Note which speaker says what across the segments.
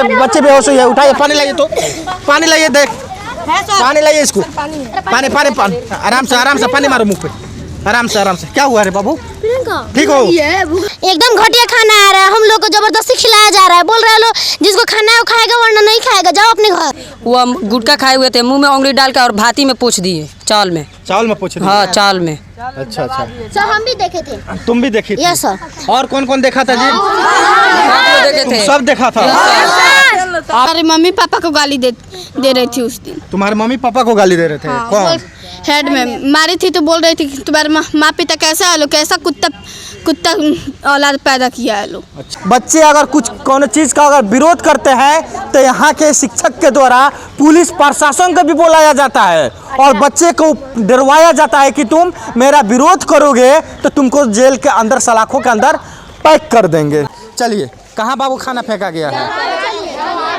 Speaker 1: बच्चे बेहोश हुए, उठाइए, पानी लाइए, तो पानी लाइए, देख पानी लाइए इसको, पानी पानी पानी, आराम से पानी मारो मुंह पे, आराम से। क्या हुआ रे बाबू, ठीक हो?
Speaker 2: एकदम घटिया खाना आ रहा है, हम लोग को जबरदस्ती खिलाया जा रहा है। बोल रहे लोग जिसको खाना है वो खाएगा वरना नहीं खाएगा, जाओ अपने घर।
Speaker 3: वो गुटखा खाए हुए थे, मुंह में उंगली डाल के और भाती में पूछ दिए, चावल में
Speaker 1: पूछ दिए?
Speaker 3: हाँ, चावल में।
Speaker 1: अच्छा।
Speaker 2: सर हम भी देखे थे।
Speaker 1: तुम भी देखी थी?
Speaker 2: Yes sir.
Speaker 1: और कौन देखा था जी?
Speaker 3: देखे थे,
Speaker 1: सब देखा था।
Speaker 4: हमारे मम्मी पापा को गाली दे रही थी उस दिन।
Speaker 1: तुम्हारे मम्मी पापा को गाली दे रहे थे?
Speaker 4: हाँ,
Speaker 1: कौन?
Speaker 4: हेड में मारी थी तो बोल रही थी कि तुम्हारे माँ पिता कैसा है लो, कैसा कुत्ता औलाद पैदा किया है लो।
Speaker 1: अच्छा। बच्चे अगर कुछ कौन चीज़ का अगर विरोध करते हैं तो यहाँ के शिक्षक के द्वारा पुलिस प्रशासन को भी बुलाया जाता है और बच्चे को डरवाया जाता है कि तुम मेरा विरोध करोगे तो तुमको जेल के अंदर, सलाखों के अंदर पैक कर देंगे। चलिए, कहाँ बाबू खाना फेंका गया है?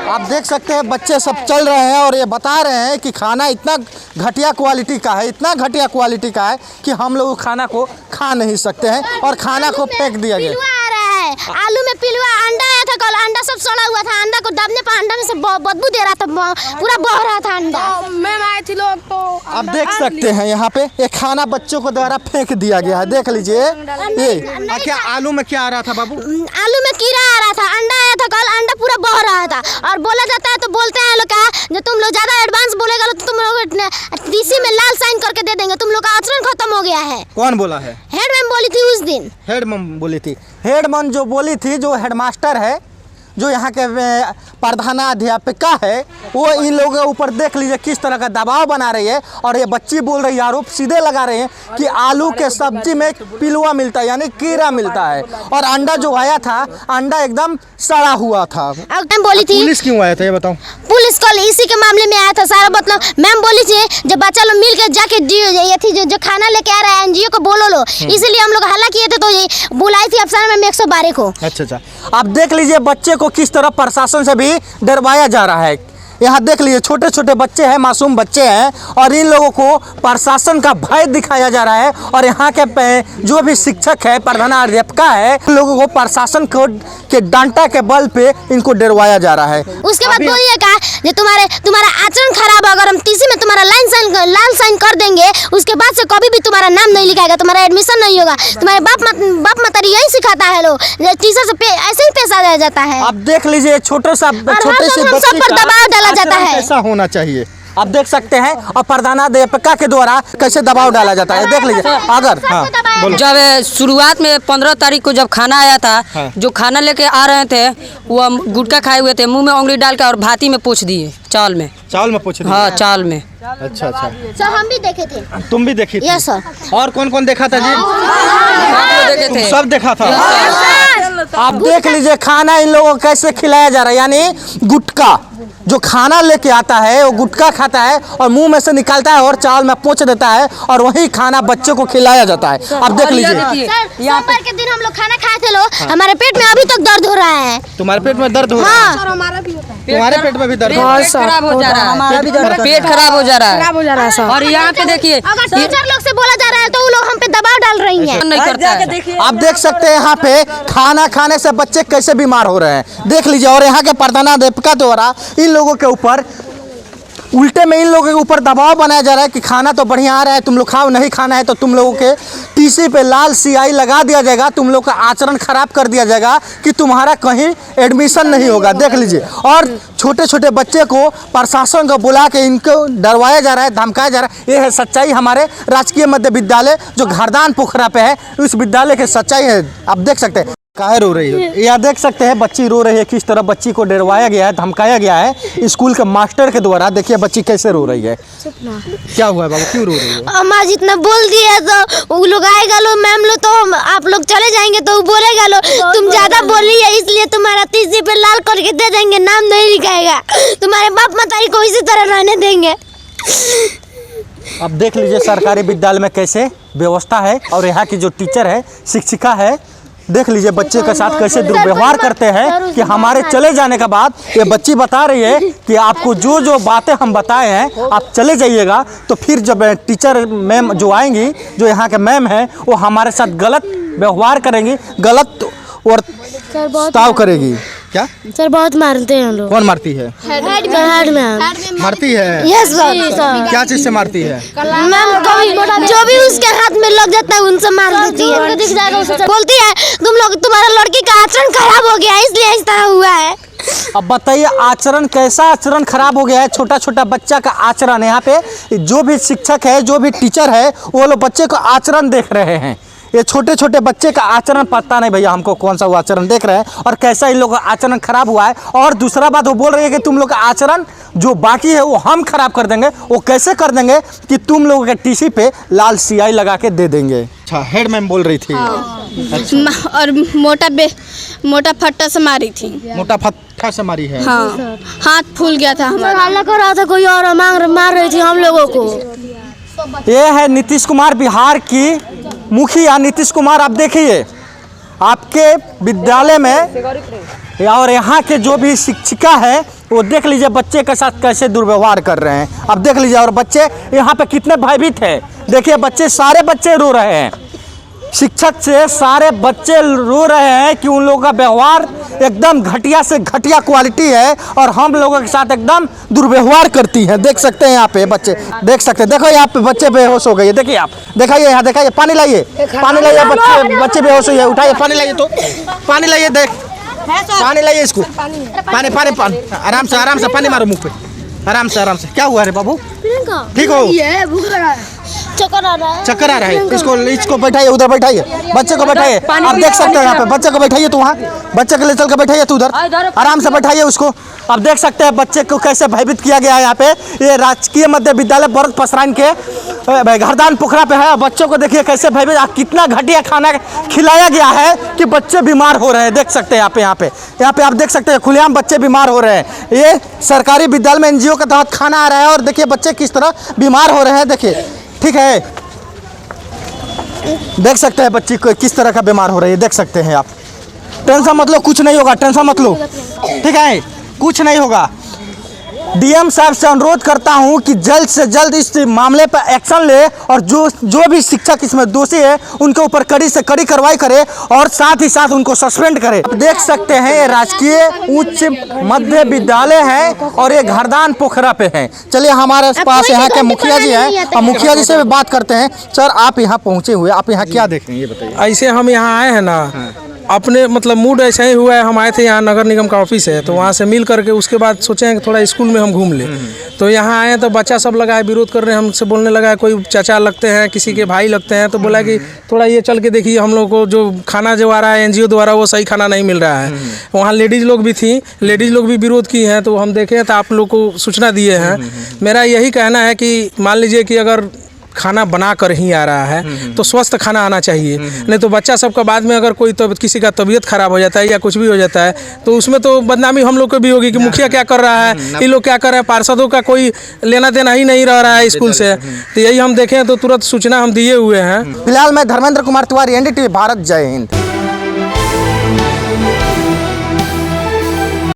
Speaker 1: आप देख सकते हैं बच्चे सब चल रहे हैं और ये बता रहे हैं कि खाना इतना घटिया क्वालिटी का है कि हम लोग खाना को खा नहीं सकते हैं और खाना को फेंक दिया गया।
Speaker 2: आलू में पिलुआ, अंडा आया था कल, अंडा सब सड़ा हुआ था। अंडा को दाबने पर अंडा में से बदबू दे रहा था, पूरा बह रहा था अंडा।
Speaker 4: मैम आए थे लोग तो
Speaker 1: आप देख सकते हैं यहाँ पे ये खाना बच्चों को द्वारा फेंक दिया गया है। देख लीजिए ये क्या आलू में क्या आ रहा था बाबू?
Speaker 2: आलू में कीड़ा आ रहा था। अंडा आया था कल, अंडा पूरा बह रहा था। और बोला जाता है तो बोलते हैं लोग क्या, जो तुम लोग ज्यादा एडवांस बोलेगा तो तुम लोग डीसी में लाल साइन करके दे देंगे। तुम लोग का आचरण खत्म हो गया है।
Speaker 1: कौन बोला है?
Speaker 2: हेड मैम बोली थी उस दिन।
Speaker 1: हेड मैम बोली थी? हेड मैम जो बोली थी, जो हेडमास्टर है, जो यहाँ के प्रधानाध्यापिका है, वो इन लोगों के ऊपर देख लीजिए किस तरह का दबाव बना रही है। और ये बच्ची बोल रही है, आरोप सीधे लगा रहे हैं कि आलू के सब्जी में पिलुआ मिलता है, यानी कीड़ा मिलता है। और अंडा जो आया था, अंडा एकदम सड़ा हुआ था।
Speaker 2: बोली थी
Speaker 1: पुलिस क्यों आया था ये बताओ?
Speaker 2: पुलिस कल इसी के मामले में आया था सारा। मतलब मैम बोली थी जब बच्चा लोग मिल के जाके जो खाना लेके आ रहा है एनजीओ को बोलो लो, इसीलिए हम लोग हल्ला किए थे तो ये बुलाई थी अफसर मैम 112 को।
Speaker 1: अच्छा। आप देख लीजिए बच्चे को किस तरह प्रशासन से भी डरवाया जा रहा है। यहाँ देख लीजिए छोटे छोटे बच्चे हैं, मासूम बच्चे हैं और इन लोगों को प्रशासन का भय दिखाया जा रहा है। और यहाँ के जो भी शिक्षक है, प्रधानाध्यापिका है, इन लोगों को प्रशासन के डांटा के बल पे इनको डरवाया जा रहा है।
Speaker 2: उसके बाद बोलिए का जो तुम्हारा आचरण खराब, अगर हम टीसी में तुम्हारा लाल साइन कर देंगे, उसके बाद से कभी भी तुम्हारा नाम नहीं लिखाएगा, तुम्हारा एडमिशन नहीं होगा। तुम्हारे बाप मतारी यही सिखाता है लोग, टीचर से ऐसे ही पेश आ जाता है।
Speaker 1: आप देख लीजिए छोटे से बच्चे पर दबाव जाता है, ऐसा होना चाहिए। आप देख सकते हैं और प्रधानाध्यापिका के द्वारा कैसे दबाव डाला जाता है। देख लीजिए अगर
Speaker 3: जब शुरुआत में 15 तारीख को जब खाना आया था, जो खाना लेके आ रहे थे वो गुटखा खाए हुए थे, मुंह में उंगली डाल के और भाती में पूछ दिए, चावल में पूछ दिए? हाँ, चावल में।
Speaker 1: अच्छा।
Speaker 2: सर हम भी देखे थे।
Speaker 1: तुम भी देखी थी?
Speaker 2: Yes sir.
Speaker 1: और कौन देखा था जी?
Speaker 3: देखे थे,
Speaker 1: सब देखा था। आप देख लीजिए खाना इन लोगों को कैसे खिलाया जा रहा है, यानी गुटखा जो खाना लेके आता है वो गुटखा खाता है और मुंह में से निकालता है और चावल में पोंछ देता है और वही खाना बच्चों को खिलाया जाता है। आप देख लीजिए
Speaker 2: सोमवार के दिन हम लोग खाना खाए थे लोग, हमारे पेट में अभी तक दर्द हो रहा है।
Speaker 1: तुम्हारे पेट में दर्द हो रहा है?
Speaker 4: हमारा भी होता है।
Speaker 1: तुम्हारे पेट में भी दर्द
Speaker 3: खराब हो जा रहा है, हमारा भी पेट खराब हो जा रहा है सर। और यहाँ पे देखिए
Speaker 2: अगर 2-4 लोग से बोला जा रहा है तो वो लोग हम पे दबाव डाल रही हैं।
Speaker 3: नहीं करता है।
Speaker 1: आप देख सकते हैं यहाँ पे खाना खाने से बच्चे कैसे बीमार हो रहे हैं, देख लीजिए। और यहाँ के प्रधानाध्यापिका द्वारा इन लोगों के ऊपर उल्टे में इन लोगों के ऊपर दबाव बनाया जा रहा है कि खाना तो बढ़िया आ रहा है, तुम लोग खाओ, नहीं खाना है तो तुम लोगों के टीसी पे लाल स्याही लगा दिया जाएगा, तुम लोग का आचरण खराब कर दिया जाएगा कि तुम्हारा कहीं एडमिशन नहीं होगा। देख लीजिए और छोटे छोटे बच्चे को प्रशासन को बुला के इनको डरवाया जा रहा है, धमकाया जा रहा है। ये है सच्चाई हमारे राजकीय मध्य विद्यालय जो घरदान पोखरा पे है, उस विद्यालय की सच्चाई है। आप देख सकते हैं काहे रो रही है, यह देख सकते हैं बच्ची रो रही है, किस तरह बच्ची को डरवाया गया है, धमकाया गया है स्कूल के मास्टर के द्वारा। देखिए बच्ची कैसे रो रही है। क्या हुआ है बाबू, क्यों रो रही है?
Speaker 2: अम्मा जितना बोल दिया तो वो लोग आएगा लो, मैम लो तो आप लोग चले जाएंगे तो वो बोलेगा लो तुम ज्यादा बोली है इसलिए तुम्हारा तीसरी पे लाल करके दे देंगे, नाम नहीं लिखाएगा, तुम्हारे बाप मतारी को इसी तरह रहने देंगे।
Speaker 1: अब देख लीजिए सरकारी विद्यालय में कैसे व्यवस्था है और यहाँ की जो टीचर है, शिक्षिका है, देख लीजिए बच्चे के साथ कैसे दुर्व्यवहार करते हैं कि हमारे चले जाने के बाद ये बच्ची बता रही है कि आपको जो जो बातें हम बताए हैं आप चले जाइएगा, तो फिर जब टीचर मैम जो आएंगी, जो यहाँ के मैम हैं, वो हमारे साथ गलत व्यवहार करेंगी, गलत और ताव करेगी। क्या
Speaker 2: सर बहुत मारते हैं हम लोग।
Speaker 1: कौन मारती है?
Speaker 2: हेड में
Speaker 1: मारती है?
Speaker 2: Yes sir.
Speaker 1: क्या चीज से मारती है?
Speaker 2: मैम कभी जो भी उसके हाथ में लग जाता है उनसे मार देती है। दिख जाएगा उसे बोलती है तुम्हारा लड़की का आचरण खराब हो गया इसलिए इस तरह हुआ है।
Speaker 1: अब बताइए आचरण कैसा आचरण खराब हो गया है? छोटा छोटा बच्चा का आचरण, यहाँ पे जो भी शिक्षक है जो भी टीचर है वो लोग बच्चे को आचरण देख रहे हैं। ये छोटे छोटे बच्चे का आचरण पता नहीं भैया हमको कौन सा वो आचरण देख रहे हैं और कैसा इन लोगों का आचरण खराब हुआ है। और दूसरा बात वो बोल रही है कि तुम लोग का आचरण जो बाकी है वो हम खराब कर देंगे। वो कैसे कर देंगे कि तुम लोगों के टीसी पे लाल स्याही लगा के दे देंगे। अच्छा, हेड मैम बोल रही थी।
Speaker 4: और मोटा फट्टा से मारी थी।
Speaker 1: मोटा फट्टा से मारी है?
Speaker 4: हाँ, हाथ फूल गया था हमारा।
Speaker 2: हल्ला कर रहा था कोई और मार रही थी हम लोगों को।
Speaker 1: ये है नीतीश कुमार, बिहार की मुखिया नीतीश कुमार। आप देखिए आपके विद्यालय में और यहाँ के जो भी शिक्षिका है वो देख लीजिए बच्चे के साथ कैसे दुर्व्यवहार कर रहे हैं। अब देख लीजिए और बच्चे यहाँ पे कितने भयभीत है। देखिए बच्चे, सारे बच्चे रो रहे हैं। शिक्षक से सारे बच्चे रो रहे हैं कि उन लोगों का व्यवहार एकदम घटिया से घटिया क्वालिटी है और हम लोगों के साथ एकदम दुर्व्यवहार करती है। देख सकते हैं यहाँ पे बच्चे, देख सकते हैं। देखो यहाँ पे बच्चे बेहोश हो गए। देखिए आप, दिखाइए यहाँ, दिखाइए। पानी लाइए, पानी लाइए। बच्चे बेहोश हुए, उठाइए पानी लाइए। तो पानी लाइए, देख पानी लाइए इसको। पानी पानी पानी, आराम से पानी मारो मुँह पे, आराम से। क्या हुआ रे बाबू? ठीक हो?
Speaker 2: चक्कर आ रहा है।
Speaker 1: इसको बैठाइए, उधर बैठाइए, बच्चे को बैठाइए। आप देख सकते हैं यहाँ पे बच्चे को बैठाइए। तो वहाँ बच्चे के लिए चल के बैठाइए, तो उधर आराम से बैठाइए उसको। आप देख सकते हैं बच्चे को कैसे भयभीत किया गया है। यहाँ पे ये राजकीय मध्य विद्यालय बरत पसरान के घरदान पोखरा पे है। बच्चों को देखिए कैसे भयभीत, कितना घटिया खाना खिलाया गया है कि बच्चे बीमार हो रहे हैं। देख सकते हैं यहाँ पे आप देख सकते हैं खुलेआम बच्चे बीमार हो रहे हैं। ये सरकारी विद्यालय में NGO के तहत खाना आ रहा है और देखिए बच्चे किस तरह बीमार हो रहे हैं। देखिए, ठीक है, देख सकते हैं बच्ची को किस तरह का बीमार हो रही है। देख सकते हैं आप। टेंशन मत लो, कुछ नहीं होगा, टेंशन मत लो, ठीक है, कुछ नहीं होगा। DM साहब से अनुरोध करता हूं कि जल्द से जल्द इस मामले पर एक्शन ले और जो भी शिक्षक इसमें दोषी है उनके ऊपर कड़ी से कड़ी कार्रवाई करे और साथ ही साथ उनको सस्पेंड करे। आप देख सकते हैं ये राजकीय उच्च मध्य विद्यालय है और ये घरदान पोखरा पे है। चलिए हमारे पास यहाँ के मुखिया जी हैं और मुखिया जी से भी बात करते हैं। सर, आप यहाँ पहुँचे हुए, आप यहाँ क्या देख रहे हैं ये बताइए।
Speaker 5: ऐसे हम यहाँ आए हैं ना, अपने मतलब मूड ऐसा ही हुआ है। हम आए थे यहाँ, नगर निगम का ऑफिस है, तो वहाँ से मिल करके उसके बाद सोचे हैं कि थोड़ा स्कूल में हम घूम लें। तो यहाँ आए तो बच्चा सब लगा है, विरोध कर रहे हैं, हमसे बोलने लगा है कोई चाचा लगते हैं, किसी के भाई लगते हैं। तो बोला कि थोड़ा ये चल के देखिए, हम लोग को जो खाना जो आ रहा है NGO द्वारा वो सही खाना नहीं मिल रहा है। वहाँ लेडीज़ लोग भी थी, लेडीज़ लोग भी विरोध की हैं। तो हम देखे तो आप लोग को सूचना दिए हैं। मेरा यही कहना है कि मान लीजिए कि अगर खाना बना कर ही आ रहा है तो स्वस्थ खाना आना चाहिए। नहीं तो बच्चा सबका बाद में अगर कोई तो किसी का तबीयत खराब हो जाता है या कुछ भी हो जाता है तो उसमें तो बदनामी हम लोग को भी होगी कि मुखिया क्या कर रहा है, ये लोग क्या कर रहे हैं। पार्षदों का कोई लेना देना ही नहीं रह रहा है स्कूल से। तो यही हम देखें तो तुरंत सूचना हम दिए हुए हैं।
Speaker 1: फिलहाल मैं धर्मेंद्र कुमार तिवारी, NDTV भारत, जय हिंद।